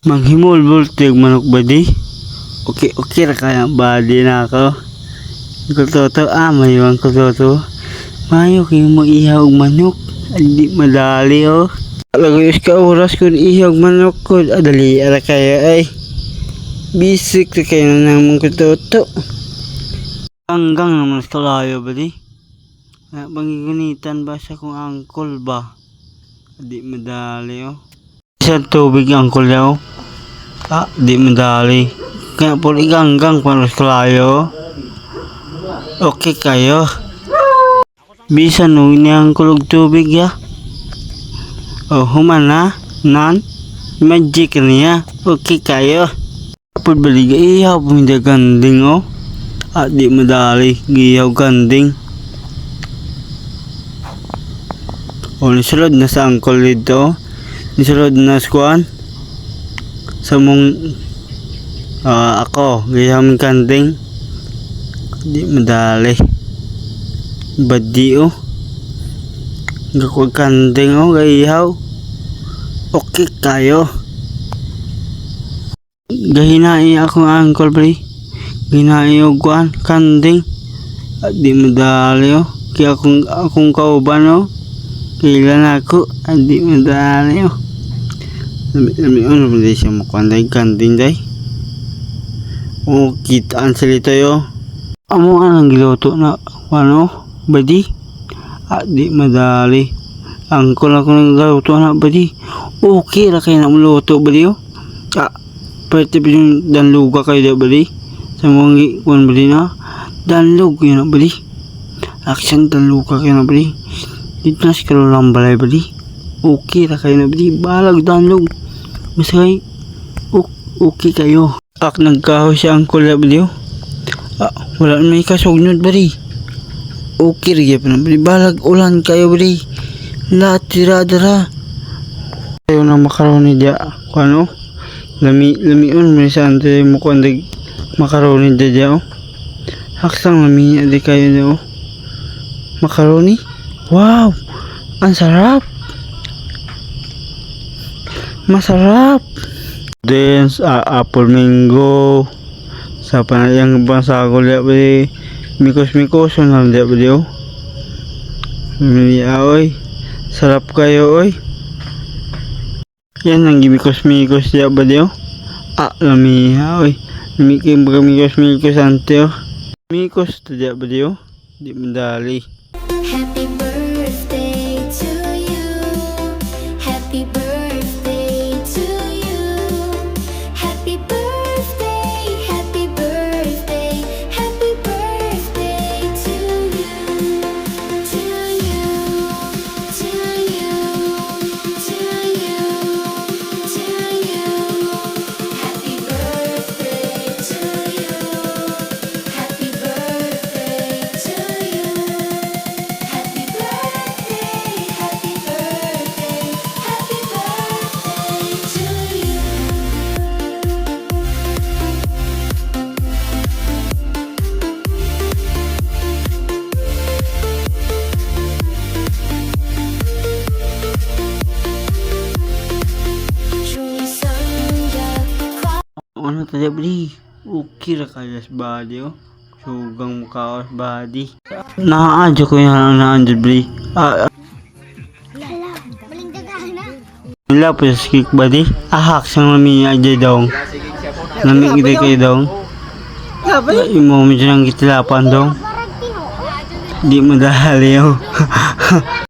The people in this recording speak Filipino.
Manghimol-bultig manok ba di? Okay ra kaya badi na ako. Kutoto mayroon kutoto. Mayo kayo mo ihaw og manok. Hindi madali Lagos ka oras kun ihaw og manok ko. Dali ara kaya ay. Bisik ra kayo na mong kutoto. Hanggang naman sa kalayo ba di? Bangigunitan ba sa kong angkol ba? Di madali Isang tubig angkol daw. Di madali. Kaya po iganggang para sa kalayo. Okay kayo. Bisa no niyang kulog tubig ya. Humana nan magic niya. Okay kayo. Pud baliga ihaw puminda ganding di madali giyaw ganding. Nisulod na sa angkol dito. Nisulod na sa kuan. Sa mong ako giyaw ng ganding. Di madali. Badi Gakog ganding gayaw. Okay kayo. Gahinai akong angkol pre. Ginai og kuan kanding. Di madali kaya akong kauban kailan ako di madali Lami ano ba siya mo kanday kanding day. Kitaan sila tayo. Amo anang giluto na badi. Di madali. Angkol ako ng giluto na badi. Okay ra kayo na maluto badi pwede ba yung danluga kayo da bali? Sa mga kuwan bali na danlug kayo na bali. Aksyon danluga kayo na bali. Dito na si kalulang balay bali. Okay ra kayo na bali. Balag danlug. Masakay. Okay kayo. Nagkahoy siya ang kula bali wala may kasugnod bali. Okay rin pa na bali. Balag ulan kayo bali. Tira-dara. Kayo na makaroni dia. Lamion mo sa ante mo ko andag makaroni dyan haksang lami di kayo na makaroni. Wow, ang sarap, masarap. Then apple mango sa panayang bansagol ya ba mikos na dia ba di sarap kayo yan ang gimikos ya ba diyo? Lami lami kayo baga mikos ante mikos to diya ba diyo? Di madali. Happy birthday to you. Happy birthday to you. Happy birthday. Happy birthday. Happy birthday to you. To you. To you. To you. To you. Happy birthday to you. Happy birthday to you. Happy birthday, happy birthday, happy birthday to you. Truly Sangya. Ano tayo bali? Okay ra kayo sa body sugang mukha sa body. Nakaadyo ko yung naandyo bali. Maling dagahan na. Wala po sa skik body. Haksang lami niya adyo daw. Lami gede kayo daw. Imo medyo nang gitilapan daw. Di madali